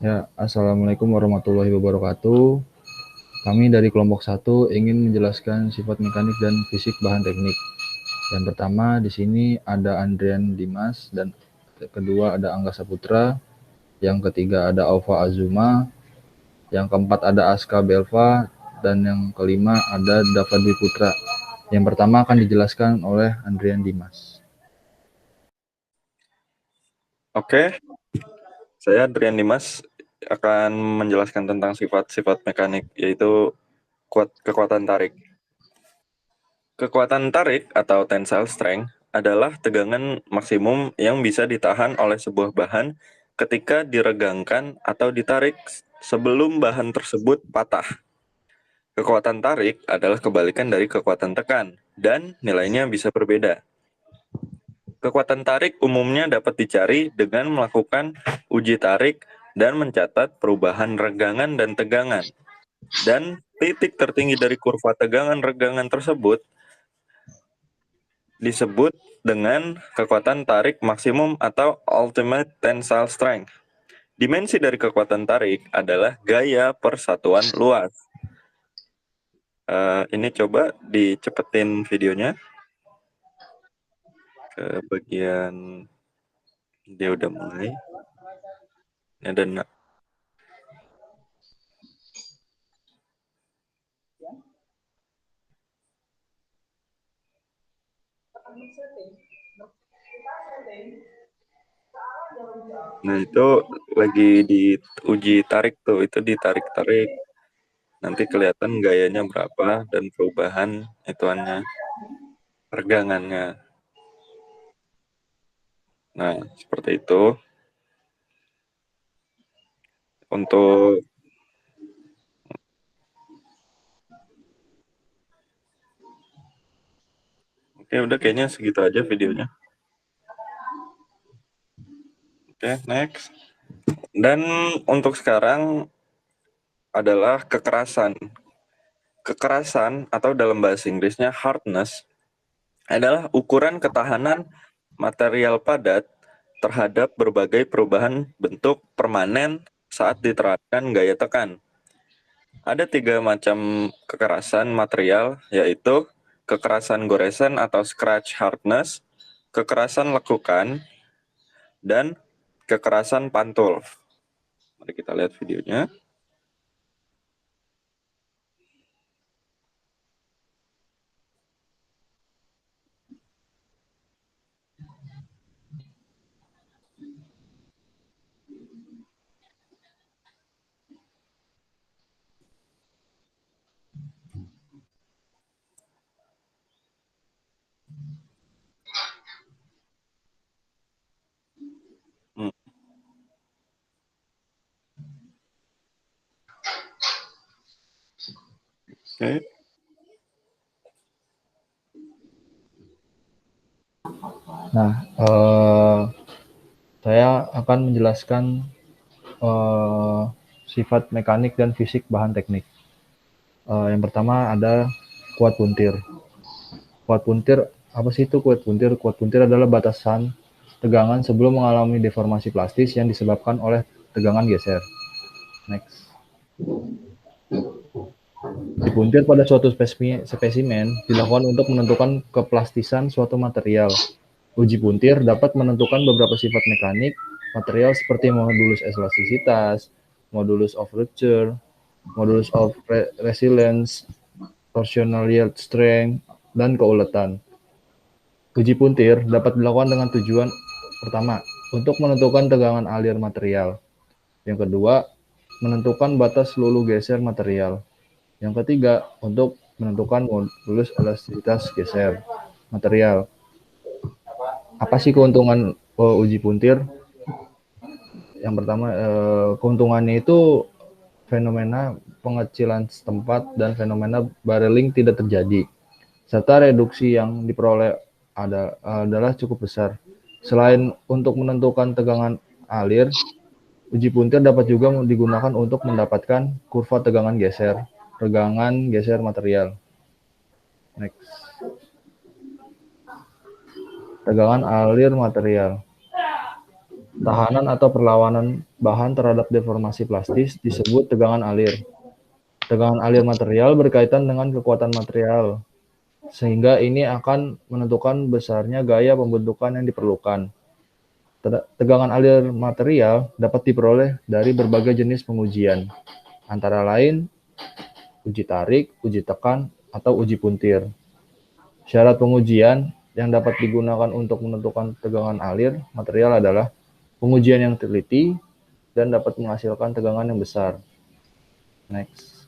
Ya, Assalamualaikum warahmatullahi wabarakatuh. Kami dari kelompok 1 ingin menjelaskan sifat mekanik dan fisik bahan teknik. Yang pertama di sini ada Andrian Dimas dan kedua ada Angga Saputra, yang ketiga ada Aufa Azuma, yang keempat ada Aska Belva, dan yang kelima ada Dava Dwi Putra. Yang pertama akan dijelaskan oleh Andrian Dimas. Oke, saya Adrian Dimas akan menjelaskan tentang sifat-sifat mekanik, yaitu kekuatan tarik. Kekuatan tarik atau tensile strength adalah tegangan maksimum yang bisa ditahan oleh sebuah bahan ketika diregangkan atau ditarik sebelum bahan tersebut patah. Kekuatan tarik adalah kebalikan dari kekuatan tekan, dan nilainya bisa berbeda. Kekuatan tarik umumnya dapat dicari dengan melakukan uji tarik dan mencatat perubahan regangan dan tegangan. Dan titik tertinggi dari kurva tegangan regangan tersebut disebut dengan kekuatan tarik maksimum atau ultimate tensile strength. Dimensi dari kekuatan tarik adalah gaya per satuan luas. Ini coba dicepetin videonya ke bagian dia udah mulai. Ini ada Nah, itu lagi diuji tarik tuh, itu ditarik-tarik. Nanti kelihatan gayanya berapa dan perubahan ituannya, regangannya. Nah, seperti itu. Untuk Oke, udah kayaknya segitu aja videonya. Oke, next. Dan untuk sekarang adalah kekerasan. Kekerasan atau dalam bahasa Inggrisnya hardness adalah ukuran ketahanan material padat terhadap berbagai perubahan bentuk permanen saat diterapkan gaya tekan. Ada 3 macam kekerasan material, yaitu kekerasan goresan atau scratch hardness, kekerasan lekukan, dan kekerasan pantul. Mari kita lihat videonya. Hmm. Oke. Nah, saya akan menjelaskan sifat mekanik dan fisik bahan teknik. Yang pertama ada kuat puntir. Kuat puntir, apa sih itu kuat puntir? Kuat puntir adalah batasan tegangan sebelum mengalami deformasi plastis yang disebabkan oleh tegangan geser. Next. Uji puntir pada suatu spesimen dilakukan untuk menentukan keplastisan suatu material. Uji puntir dapat menentukan beberapa sifat mekanik material seperti modulus elastisitas, modulus of rupture, modulus of resilience, torsional yield strength, dan keuletan. Uji puntir dapat dilakukan dengan tujuan pertama, untuk menentukan tegangan alir material. Yang kedua, menentukan batas lulu geser material. Yang ketiga, untuk menentukan modulus elastisitas geser material. Apa sih keuntungan uji puntir? Yang pertama, keuntungannya itu fenomena pengecilan setempat dan fenomena barreling tidak terjadi, serta reduksi yang diperoleh adalah cukup besar. Selain untuk menentukan tegangan alir, uji puntir dapat juga digunakan untuk mendapatkan kurva tegangan geser material. Next. Tegangan alir material. Tahanan atau perlawanan bahan terhadap deformasi plastis disebut tegangan alir. Tegangan alir material berkaitan dengan kekuatan material, sehingga ini akan menentukan besarnya gaya pembentukan yang diperlukan. Tegangan alir material dapat diperoleh dari berbagai jenis pengujian, antara lain uji tarik, uji tekan, atau uji puntir. Syarat pengujian yang dapat digunakan untuk menentukan tegangan alir material adalah pengujian yang teliti dan dapat menghasilkan tegangan yang besar. Next.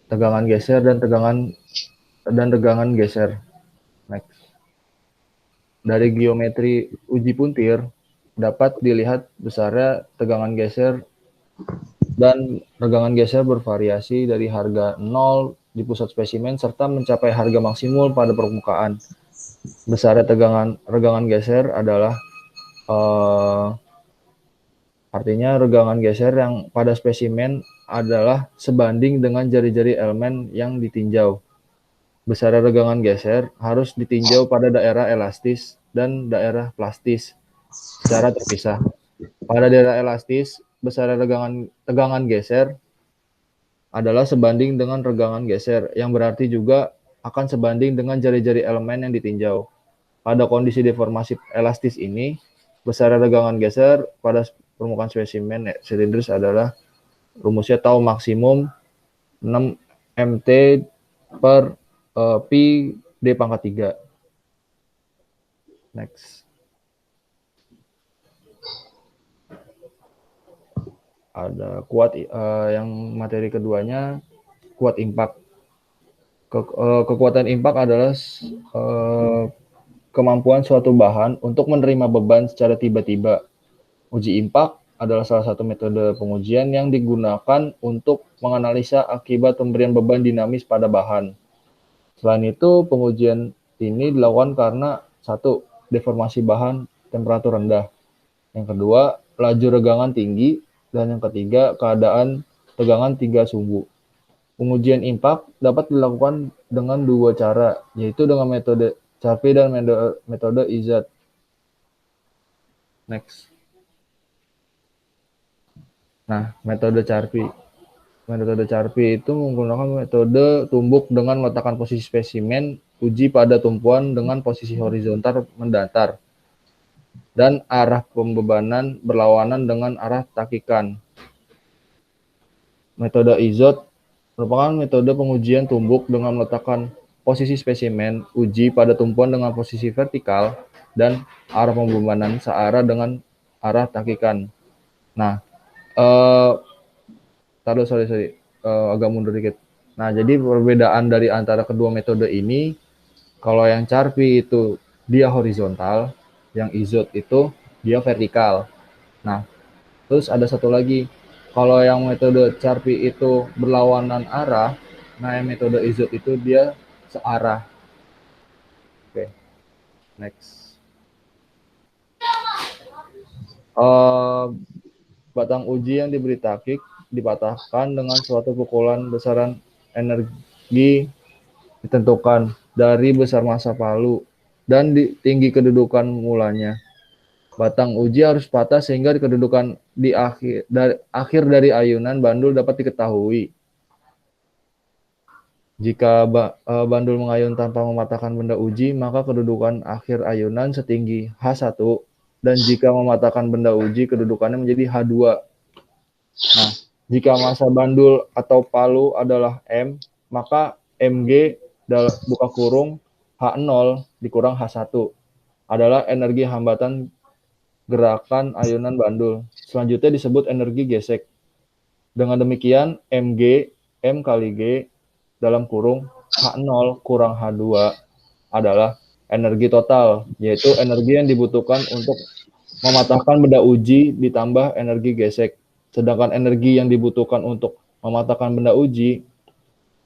Tegangan geser dan tegangan geser. Next. Dari geometri uji puntir dapat dilihat besarnya tegangan geser dan tegangan geser bervariasi dari harga 0 di pusat spesimen serta mencapai harga maksimum pada permukaan. Besarnya regangan geser adalah artinya regangan geser yang pada spesimen adalah sebanding dengan jari-jari elemen yang ditinjau. Besarnya regangan geser harus ditinjau pada daerah elastis dan daerah plastis secara terpisah. Pada daerah elastis, besarnya tegangan geser adalah sebanding dengan regangan geser, yang berarti juga akan sebanding dengan jari-jari elemen yang ditinjau. Pada kondisi deformasi elastis ini, besarnya regangan geser pada permukaan spesimen silindris adalah rumusnya tau maksimum 6 mt per pi d pangkat 3. Next. Ada kuat yang materi keduanya kuat impak. Kekuatan impak adalah kemampuan suatu bahan untuk menerima beban secara tiba-tiba. Uji impak adalah salah satu metode pengujian yang digunakan untuk menganalisa akibat pemberian beban dinamis pada bahan. Selain itu, pengujian ini dilakukan karena satu, deformasi bahan temperatur rendah. Yang kedua, laju regangan tinggi. Dan yang ketiga, keadaan tegangan 3 sumbu. Pengujian impak dapat dilakukan dengan dua cara, yaitu dengan metode Charpy dan metode Izard. Next. Nah, metode Charpy. Metode Charpy itu menggunakan metode tumbuk dengan meletakkan posisi spesimen, uji pada tumpuan dengan posisi horizontal mendatar, dan arah pembebanan berlawanan dengan arah takikan. Metode Izard merupakan metode pengujian tumbuk dengan meletakkan posisi spesimen, uji pada tumpuan dengan posisi vertikal, dan arah pembebanan searah dengan arah takikan. Nah, agak mundur dikit. Nah, jadi perbedaan dari antara kedua metode ini, kalau yang Charpy itu dia horizontal, yang Izard itu dia vertikal. Nah, terus ada satu lagi, kalau yang metode Charpy itu berlawanan arah, nah yang metode Izard itu dia searah. Oke, next. Batang uji yang diberi takik dipatahkan dengan suatu pukulan besaran energi ditentukan dari besar massa palu dan tinggi kedudukan mulanya. Batang uji harus patah sehingga kedudukan di akhir dari ayunan bandul dapat diketahui. Jika bandul mengayun tanpa mematahkan benda uji, maka kedudukan akhir ayunan setinggi H1, dan jika mematahkan benda uji, kedudukannya menjadi H2. Nah, jika massa bandul atau palu adalah M, maka Mg buka kurung H0 dikurang H1 adalah energi hambatan gerakan ayunan bandul. Selanjutnya disebut energi gesek. Dengan demikian, Mg, M kali G dalam kurung H0 kurang H2 adalah energi total, yaitu energi yang dibutuhkan untuk mematahkan benda uji ditambah energi gesek. Sedangkan energi yang dibutuhkan untuk mematahkan benda uji,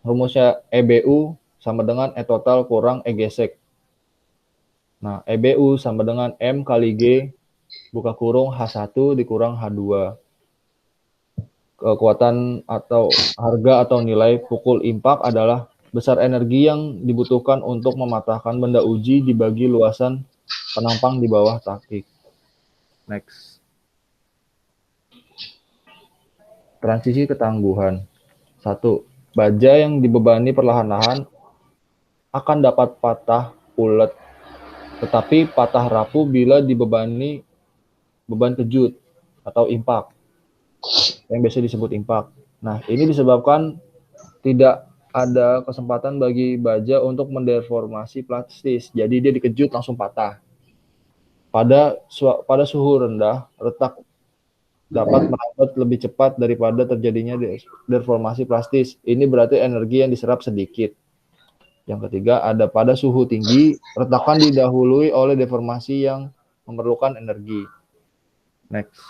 rumusnya EBU sama dengan E total kurang E gesek. Nah, EBU sama dengan M kali G buka kurung H1 dikurang H2. Kekuatan atau harga atau nilai pukul impak adalah besar energi yang dibutuhkan untuk mematahkan benda uji dibagi luasan penampang di bawah taktik. Next. Transisi ketangguhan. 1. Baja yang dibebani perlahan-lahan akan dapat patah ulet, tetapi patah rapuh bila dibebani beban kejut atau impak, yang biasa disebut impak. Nah, ini disebabkan tidak ada kesempatan bagi baja untuk mendeformasi plastis, jadi dia dikejut langsung patah. Pada suhu rendah, retak dapat merambat lebih cepat daripada terjadinya deformasi plastis. Ini berarti energi yang diserap sedikit. Yang ketiga, ada pada suhu tinggi, retakan didahului oleh deformasi yang memerlukan energi. Next.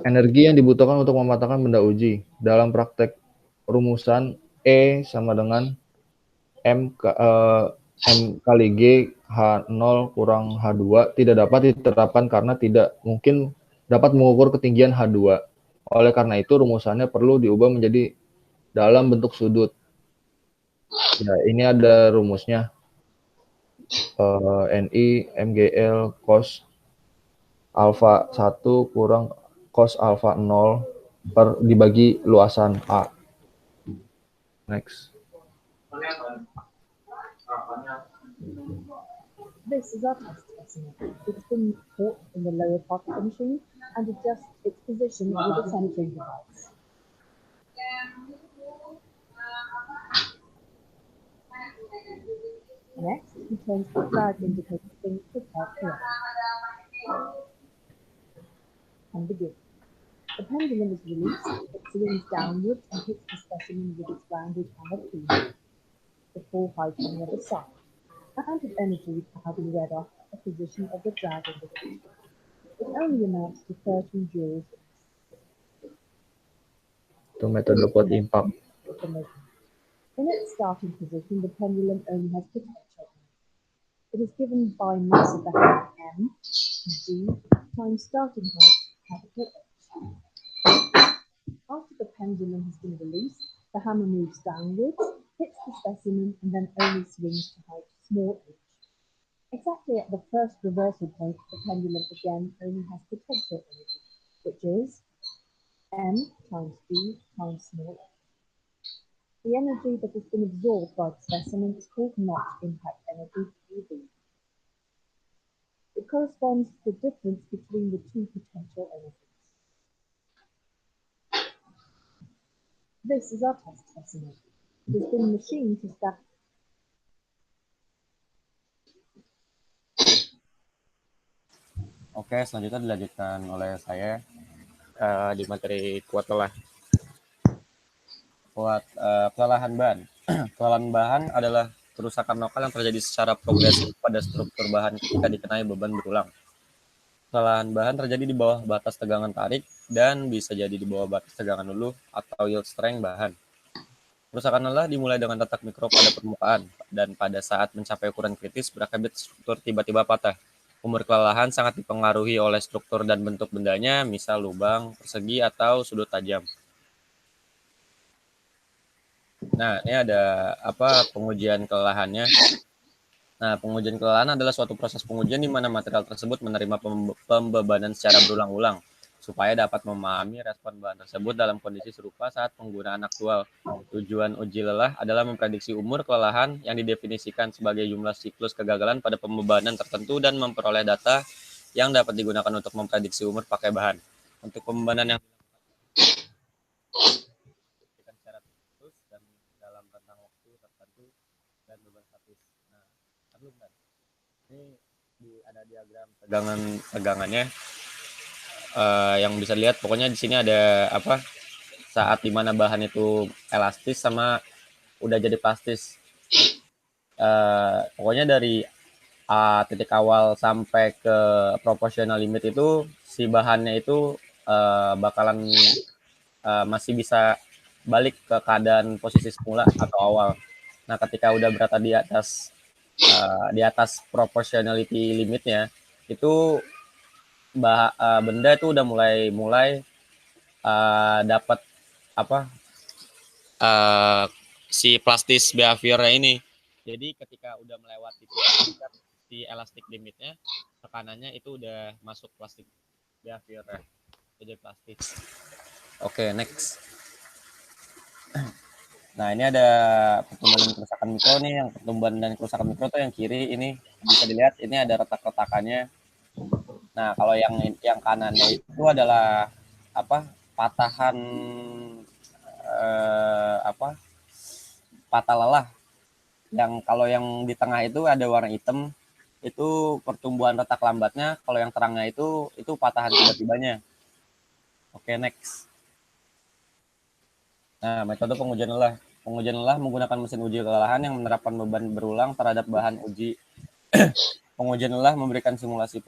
Energi yang dibutuhkan untuk mematahkan benda uji. Dalam praktek rumusan E sama dengan M kali G H0 kurang H2 tidak dapat diterapkan karena tidak mungkin dapat mengukur ketinggian H2. Oleh karena itu, rumusannya perlu diubah menjadi dalam bentuk sudut. Ya, ini ada rumusnya. Ni MGL cos alfa 1 kurang cos alfa 0 per dibagi luasan A. Next. This is our test specimen. It's been put in the lower part of the machine and adjusts its position with a sensing device. Next, he turns the flag indicator thing prepared correct. And begin. The pendulum is released, it swings downwards and hits the specimen with its rounded hammer key. The full height on the other side. Amount of energy having read off the position of the drag indicator. It only amounts to 13 joules. Itu metode buat impak. In its starting position, the pendulum only has potential. It is given by mass of the hammer M, G, times starting height, capital H. After the pendulum has been released, the hammer moves downwards, hits the specimen, and then only swings to height small h. Exactly at the first reversal point, the pendulum again only has potential energy, which is M times G times small h. The energy that has been absorbed by the specimen is called Notch impact energy, UV. It corresponds to the difference between the two potential energies. This is our test specimen. It has been machined to stack. Oke, selanjutnya dilanjutkan oleh saya di materi kelelahan bahan. Kelelahan bahan adalah kerusakan lokal yang terjadi secara progresif pada struktur bahan ketika dikenai beban berulang. Kelelahan bahan terjadi di bawah batas tegangan tarik dan bisa jadi di bawah batas tegangan luluh atau yield strength bahan. Kerusakan lelah dimulai dengan retak mikro pada permukaan dan pada saat mencapai ukuran kritis berakibat struktur tiba-tiba patah. Umur kelelahan sangat dipengaruhi oleh struktur dan bentuk bendanya, misal lubang, persegi, atau sudut tajam. Nah, ini ada pengujian kelelahannya. Nah, pengujian kelelahan adalah suatu proses pengujian di mana material tersebut menerima pembebanan secara berulang-ulang supaya dapat memahami respon bahan tersebut dalam kondisi serupa saat penggunaan aktual. Tujuan uji lelah adalah memprediksi umur kelelahan yang didefinisikan sebagai jumlah siklus kegagalan pada pembebanan tertentu dan memperoleh data yang dapat digunakan untuk memprediksi umur pakai bahan. Untuk pembebanan yang secara terus dan dalam rentang waktu tertentu dan beban statis. Nah, ini ada diagram tegangannya yang bisa dilihat. Pokoknya di sini ada saat dimana bahan itu elastis sama udah jadi plastis. Pokoknya dari titik awal sampai ke proportional limit itu si bahannya itu bakalan masih bisa balik ke keadaan posisi semula atau awal. Nah, ketika udah berada di atas proportionality limitnya, itu benda itu udah mulai dapat si plastis behaviornya ini. Jadi ketika udah melewati si elastic limitnya, tekanannya itu udah masuk plastik behaviornya, jadi plastik. Oke, next. Nah, ini ada pertumbuhan dan kerusakan mikro nih. Yang pertumbuhan dan kerusakan mikro tuh yang kiri ini bisa dilihat, ini ada retak-retakannya. Nah, kalau yang kanannya itu adalah apa? Patahan apa? Patah lelah. Yang kalau yang di tengah itu ada warna hitam, itu pertumbuhan retak lambatnya. Kalau yang terangnya itu patahan tiba-tibanya. Oke, next. Nah, metode pengujian lelah. Pengujian lelah menggunakan mesin uji kelelahan yang menerapkan beban berulang terhadap bahan uji. Pengujian lelah memberikan simulasi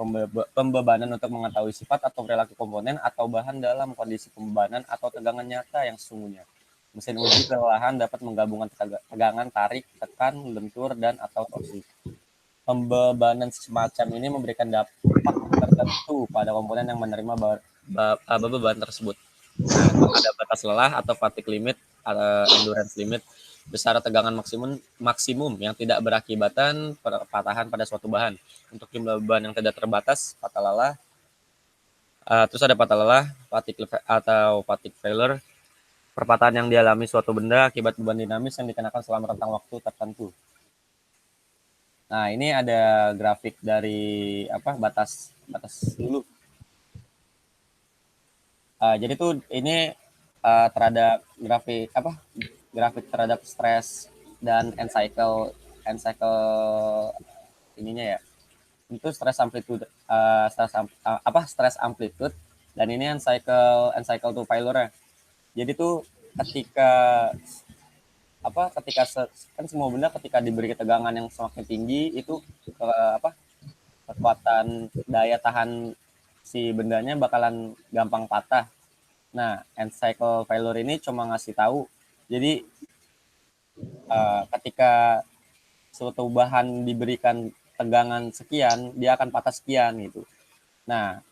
pembebanan untuk mengetahui sifat atau perilaku komponen atau bahan dalam kondisi pembebanan atau tegangan nyata yang sesungguhnya. Mesin uji kelelahan dapat menggabungkan tegangan, tarik, tekan, lentur, dan atau torsi. Pembebanan semacam ini memberikan dampak tertentu pada komponen yang menerima beban tersebut. Nah, ada batas lelah atau fatigue limit, endurance limit, besar tegangan maksimum yang tidak berakibatan patahan pada suatu bahan. Untuk jumlah beban yang tidak terbatas, patah lelah. Terus ada patah lelah, fatigue atau fatigue failure, perpatahan yang dialami suatu benda akibat beban dinamis yang dikenakan selama rentang waktu tertentu. Nah, ini ada grafik dari batas dulu. Jadi tuh ini terhadap grafik terhadap stres dan end cycle ininya ya. Itu stres amplitude stres amplitude dan ini end cycle to failure. Jadi tuh ketika kan semua benda ketika diberi tegangan yang semakin tinggi itu kekuatan daya tahan si bendanya bakalan gampang patah. Nah, end cycle failure ini cuma ngasih tahu. Jadi ketika suatu bahan diberikan tegangan sekian, dia akan patah sekian gitu. Nah,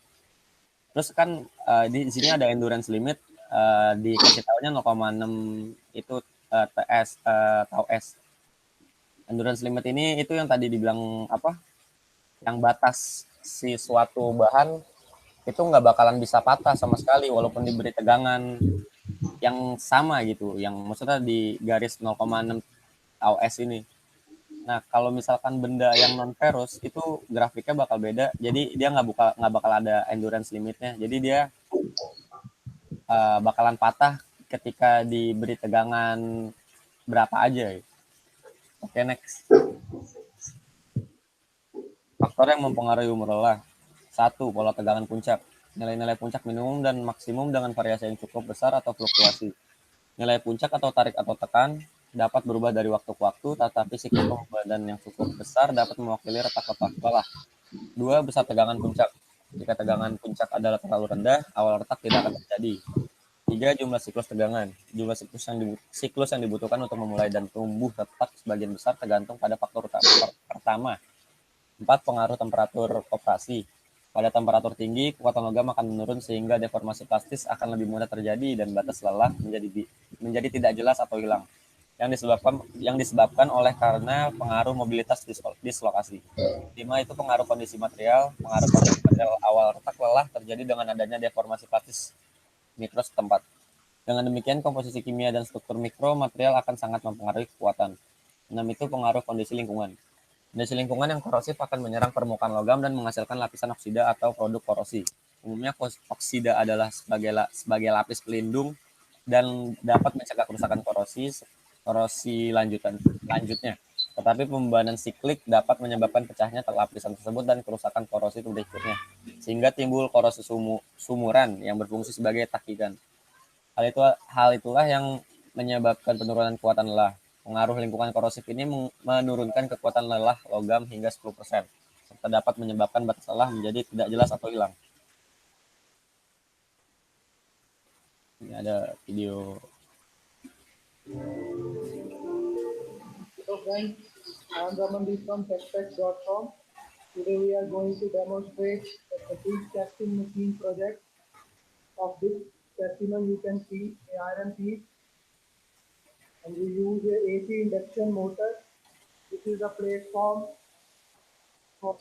terus kan di sini ada endurance limit, dikasih tahunya 0,6 itu tau S. Endurance limit ini itu yang tadi dibilang yang batas si suatu bahan itu nggak bakalan bisa patah sama sekali walaupun diberi tegangan yang sama gitu, yang maksudnya di garis 0,6 AOS ini. Nah, kalau misalkan benda yang non ferrous itu grafiknya bakal beda, jadi dia nggak bakal ada endurance limitnya, jadi dia bakalan patah ketika diberi tegangan berapa aja. Oke, next. Faktor yang mempengaruhi umur lelah. 1. Pola tegangan puncak. Nilai-nilai puncak minimum dan maksimum dengan variasi yang cukup besar atau fluktuasi. Nilai puncak atau tarik atau tekan dapat berubah dari waktu ke waktu, tetapi siklus pembebanan yang cukup besar dapat mewakili retak-retak lelah. 2. Besar tegangan puncak. Jika tegangan puncak adalah terlalu rendah, awal retak tidak akan terjadi. 3. Jumlah siklus tegangan. Jumlah siklus yang dibutuhkan untuk memulai dan tumbuh retak sebagian besar tergantung pada faktor pertama. 4. Pengaruh temperatur operasi. Pada temperatur tinggi, kekuatan logam akan menurun sehingga deformasi plastis akan lebih mudah terjadi dan batas lelah menjadi tidak jelas atau hilang. Yang disebabkan oleh karena pengaruh mobilitas dislokasi. 5. Itu pengaruh kondisi material. Pengaruh kondisi material awal retak lelah terjadi dengan adanya deformasi plastis mikro setempat. Dengan demikian, komposisi kimia dan struktur mikro material akan sangat mempengaruhi kekuatan. 6. Itu pengaruh kondisi lingkungan. Kondisi lingkungan yang korosif akan menyerang permukaan logam dan menghasilkan lapisan oksida atau produk korosi. Umumnya oksida adalah sebagai lapis pelindung dan dapat mencegah kerusakan korosi lanjutnya. Tetapi pembebanan siklik dapat menyebabkan pecahnya lapisan tersebut dan kerusakan korosi berikutnya, sehingga timbul korosi sumuran yang berfungsi sebagai takigan. Hal itulah yang menyebabkan penurunan kekuatan lelah. Pengaruh lingkungan korosif ini menurunkan kekuatan lelah logam hingga 10%, serta dapat menyebabkan batas lelah menjadi tidak jelas atau hilang. Ini ada video. So friends, I am Ramandeep from techspec.com. Today we are going to demonstrate the fatigue testing machine project. Of this specimen you can see a iron piece, and we use a AC induction motor which This is a platform for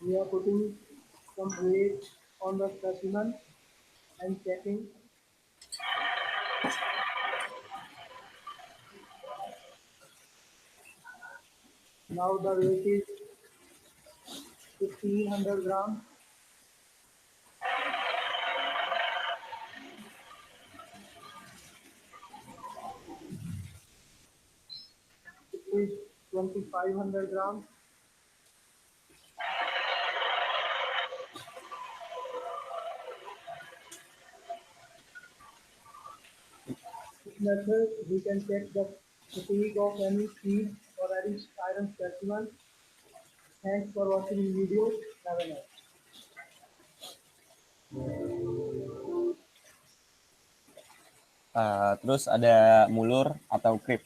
we are putting some weight on the specimen and checking. Now the weight is 1500 grams. It is 2500 grams. This method we can check the fatigue of any seed or any iron specimen. Thanks for watching the video. Have a nice. Terus ada mulur atau creep.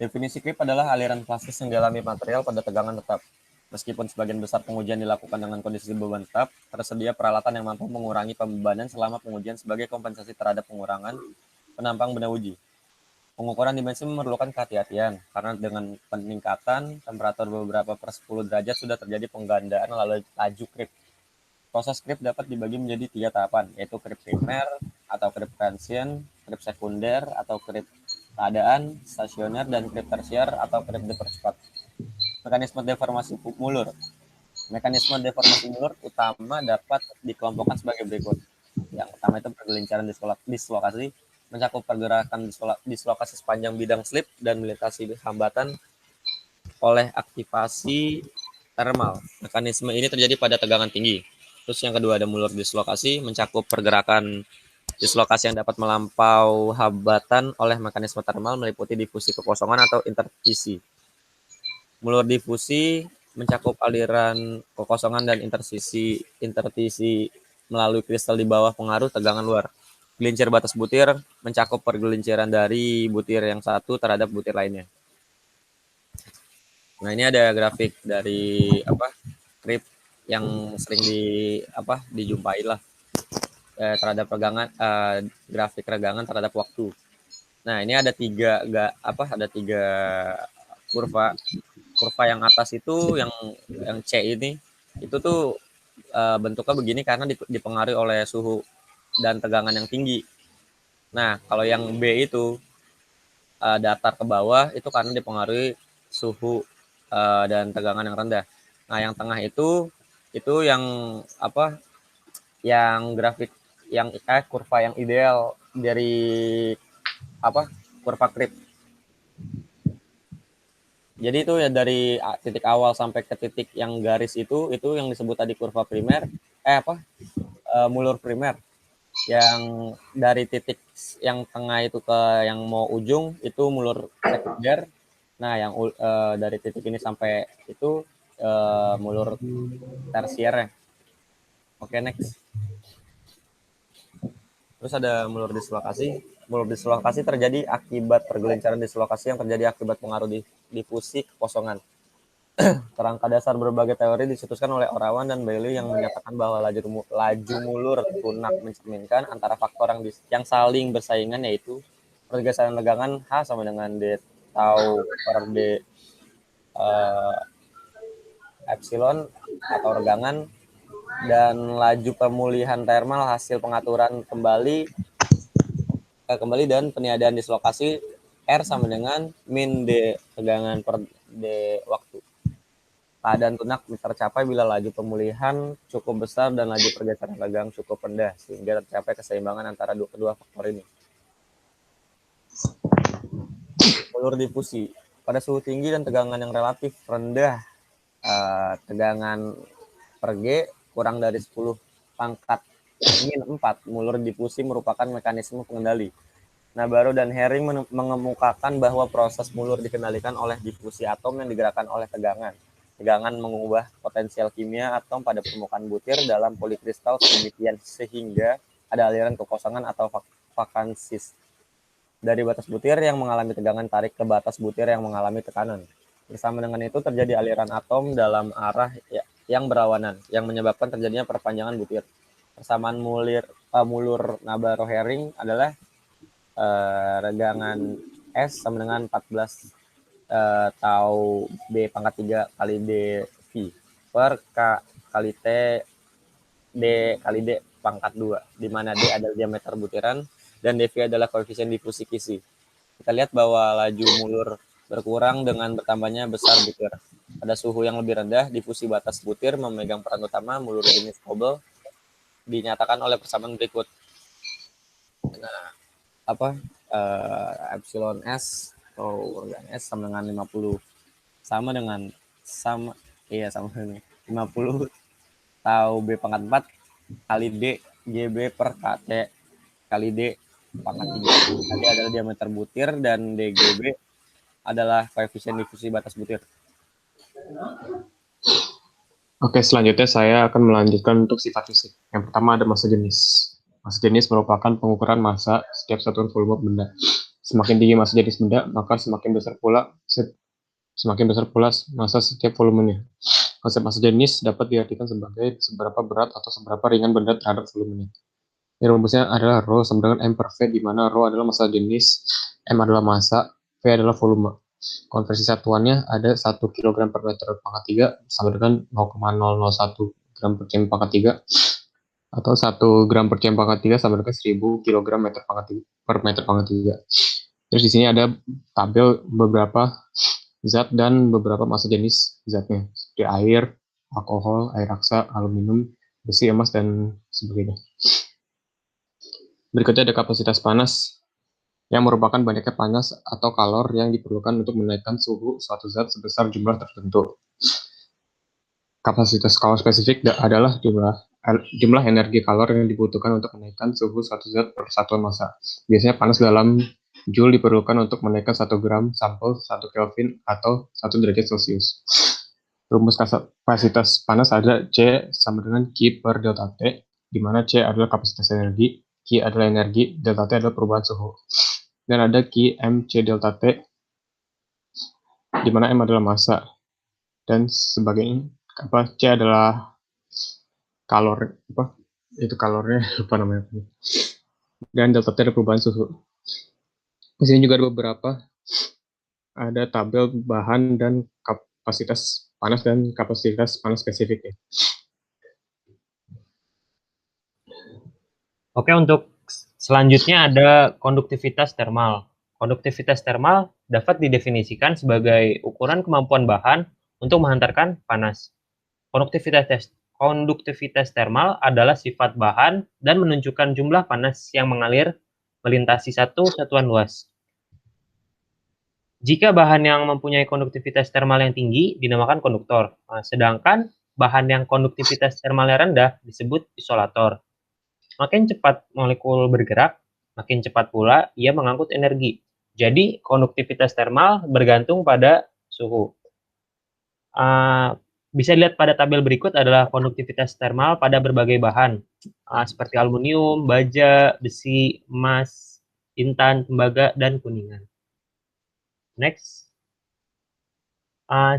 Definisi creep adalah aliran plastis yang dialami material pada tegangan tetap. Meskipun sebagian besar pengujian dilakukan dengan kondisi beban tetap, tersedia peralatan yang mampu mengurangi pembebanan selama pengujian sebagai kompensasi terhadap pengurangan penampang benda uji. Pengukuran dimensi memerlukan kehati-hatian, karena dengan peningkatan temperatur beberapa per 10 derajat sudah terjadi penggandaan laju creep. Proses creep dapat dibagi menjadi 3 tahapan, yaitu creep primer atau creep transient, creep sekunder atau creep keadaan, stasioner, dan creep tersier atau creep dipercepat. Mekanisme deformasi mulur. Mekanisme deformasi mulur utama dapat dikelompokkan sebagai berikut. Yang pertama itu pergelincaran dislokasi, mencakup pergerakan dislokasi sepanjang bidang slip dan melintasi hambatan oleh aktivasi thermal. Mekanisme ini terjadi pada tegangan tinggi. Terus yang kedua ada mulur dislokasi, mencakup pergerakan dislokasi yang dapat melampau hambatan oleh mekanisme thermal meliputi difusi kekosongan atau interstisi. Mulur difusi mencakup aliran kekosongan dan interstisi melalui kristal di bawah pengaruh tegangan luar. Gelincir batas butir mencakup pergelinciran dari butir yang satu terhadap butir lainnya. Nah, ini ada grafik dari creep yang sering dijumpai lah terhadap regangan, grafik regangan terhadap waktu. Nah, ini ada tiga kurva. Kurva yang atas itu yang C ini itu tuh bentuknya begini karena dipengaruhi oleh suhu dan tegangan yang tinggi. Nah, kalau yang B itu datar ke bawah itu karena dipengaruhi suhu dan tegangan yang rendah. Nah, yang tengah itu yang yang grafik yang kurva yang ideal dari kurva creep. Jadi itu ya dari titik awal sampai ke titik yang garis itu yang disebut tadi kurva primer, mulur primer. Yang dari titik yang tengah itu ke yang mau ujung itu mulur sekunder. Nah, yang dari titik ini sampai itu mulur tersier ya. Oke, next. Terus ada mulur dislokasi. Mulur dislokasi terjadi akibat pergelincaran dislokasi yang terjadi akibat pengaruh difusi kekosongan. Kerangka dasar berbagai teori dicetuskan oleh Orawan dan Bailey yang menyatakan bahwa laju mulur tunak mencerminkan antara faktor yang saling bersaingan, yaitu pergeseran tegangan H sama dengan D tau per D epsilon atau regangan, dan laju pemulihan thermal hasil pengaturan kembali dan peniadaan dislokasi R sama dengan min D tegangan per D waktu. Keadaan tunak tercapai bila laju pemulihan cukup besar dan laju pergeseran tegangan cukup rendah, sehingga tercapai keseimbangan antara kedua faktor ini. Mulur difusi. Pada suhu tinggi dan tegangan yang relatif rendah, tegangan per G kurang dari 10 pangkat min 4, mulur difusi merupakan mekanisme pengendali. Nabarro dan Herring mengemukakan bahwa proses mulur dikendalikan oleh difusi atom yang digerakkan oleh tegangan. Tegangan mengubah potensial kimia atom pada permukaan butir dalam polikristal sedemikian sehingga ada aliran kekosongan atau vakansis dari batas butir yang mengalami tegangan tarik ke batas butir yang mengalami tekanan. Bersama dengan itu terjadi aliran atom dalam arah yang berlawanan yang menyebabkan terjadinya perpanjangan butir. Persamaan mulur Nabarro-Herring adalah regangan S sama dengan 14 tau B pangkat 3 kali D V per K kali T D kali D pangkat 2, di mana D adalah diameter butiran dan dV adalah koefisien difusi kisi. Kita lihat bahwa laju mulur berkurang dengan bertambahnya besar butir. Pada suhu yang lebih rendah, difusi batas butir memegang peran utama. Mulur jenis Hubble dinyatakan oleh persamaan berikut. Nah, epsilon S atau organ S sama dengan 50 sama dengan 50 tau B pangkat 4 kali D GB per KT kali D pangkat 3. Tadi adalah diameter butir dan DGB adalah koefisien difusi batas butir. Oke, selanjutnya saya akan melanjutkan untuk sifat fisik. Yang pertama ada massa jenis. Massa jenis merupakan pengukuran massa setiap satuan volume benda. Semakin tinggi massa jenis benda, maka semakin besar pula massa setiap volumenya. Konsep massa jenis dapat diartikan sebagai seberapa berat atau seberapa ringan benda terhadap volumenya. Rumusnya adalah Rho sama dengan M per V, di mana Rho adalah massa jenis, M adalah massa, V adalah volume. Konversi satuannya ada 1 kg per meter pangkat 3 sama dengan 0,001 gram per cm pangkat 3, atau 1 gram per cm pangkat 3 sama dengan 1000 kg per meter pangkat 3. Terus di sini ada tabel beberapa zat dan beberapa massa jenis zatnya, seperti air, alkohol, air raksa, aluminium, besi, emas, dan sebagainya. Berikutnya ada kapasitas panas, yang merupakan banyaknya panas atau kalor yang diperlukan untuk menaikkan suhu suatu zat sebesar jumlah tertentu. Kapasitas kalor spesifik adalah jumlah energi kalor yang dibutuhkan untuk menaikkan suhu suatu zat per satuan massa. Biasanya panas dalam Joule diperlukan untuk menaikkan 1 gram sampel 1 Kelvin atau 1 derajat Celcius. Rumus kapasitas panas ada C sama dengan Q per delta T, di mana C adalah kapasitas energi, Q adalah energi, delta T adalah perubahan suhu. Dan ada Q M C delta T, di mana M adalah massa dan sebagainya. C adalah kalor, itu kalornya, lupa namanya. Dan delta T adalah perubahan suhu. Di sini juga ada beberapa, ada tabel bahan dan kapasitas panas dan kapasitas panas spesifiknya. Oke, untuk selanjutnya ada konduktivitas termal. Konduktivitas termal dapat didefinisikan sebagai ukuran kemampuan bahan untuk menghantarkan panas. Konduktivitas termal adalah sifat bahan dan menunjukkan jumlah panas yang mengalir melintasi satu satuan luas. Jika bahan yang mempunyai konduktivitas termal yang tinggi dinamakan konduktor, sedangkan bahan yang konduktivitas termalnya rendah disebut isolator. Makin cepat molekul bergerak, makin cepat pula ia mengangkut energi. Jadi, konduktivitas termal bergantung pada suhu. Bisa dilihat pada tabel berikut adalah konduktivitas termal pada berbagai bahan, seperti aluminium, baja, besi, emas, intan, tembaga, dan kuningan. Next.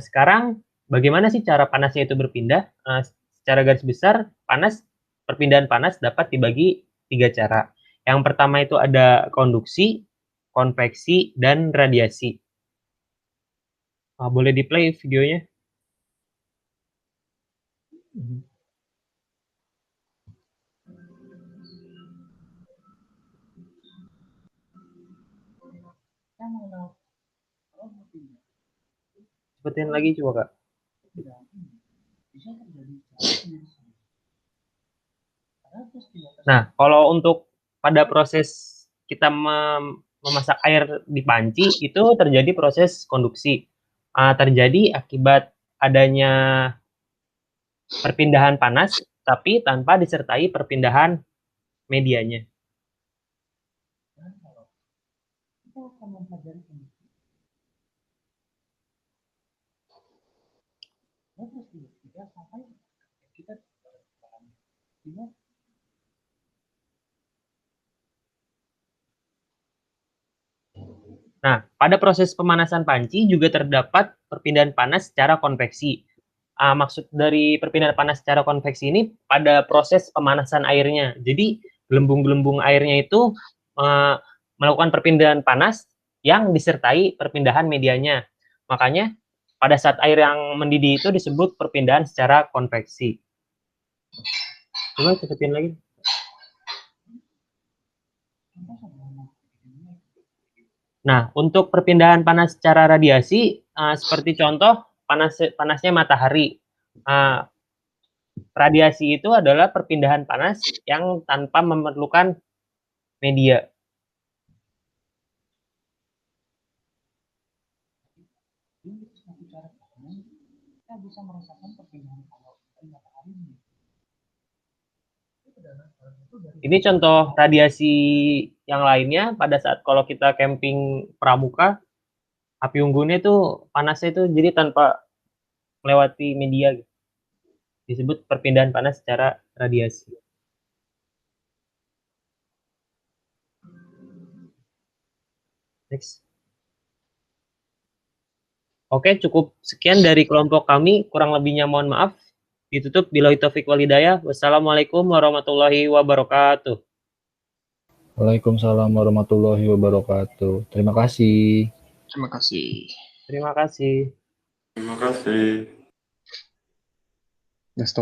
Sekarang, bagaimana sih cara panasnya itu berpindah? Secara garis besar, perpindahan panas dapat dibagi 3 cara. Yang pertama itu ada konduksi, konveksi, dan radiasi. Boleh di-play videonya? Sebutin lagi coba, Kak. Nah, kalau untuk pada proses kita memasak air di panci, itu terjadi proses konduksi. Terjadi akibat adanya perpindahan panas, tapi tanpa disertai perpindahan medianya. Nah, pada proses pemanasan panci juga terdapat perpindahan panas secara konveksi. maksud dari perpindahan panas secara konveksi ini pada proses pemanasan airnya. Jadi gelembung-gelembung airnya itu melakukan perpindahan panas yang disertai perpindahan medianya. Makanya pada saat air yang mendidih itu disebut perpindahan secara konveksi. Coba cepetin lagi. Nah, untuk perpindahan panas secara radiasi, seperti contoh panasnya matahari. Radiasi itu adalah perpindahan panas yang tanpa memerlukan media. Kita bisa merasakan perpindahan kalau matahari. Ini contoh radiasi yang lainnya pada saat kalau kita camping pramuka, api unggunnya itu panasnya itu jadi tanpa melewati media gitu. Disebut perpindahan panas secara radiasi. Next. Oke, cukup sekian dari kelompok kami. Kurang lebihnya mohon maaf. Ditutup. Billahi taufiq wal hidayah. Wassalamualaikum warahmatullahi wabarakatuh. Waalaikumsalam warahmatullahi wabarakatuh. Terima kasih. Terima kasih. Terima kasih. Terima kasih. Nah, stop.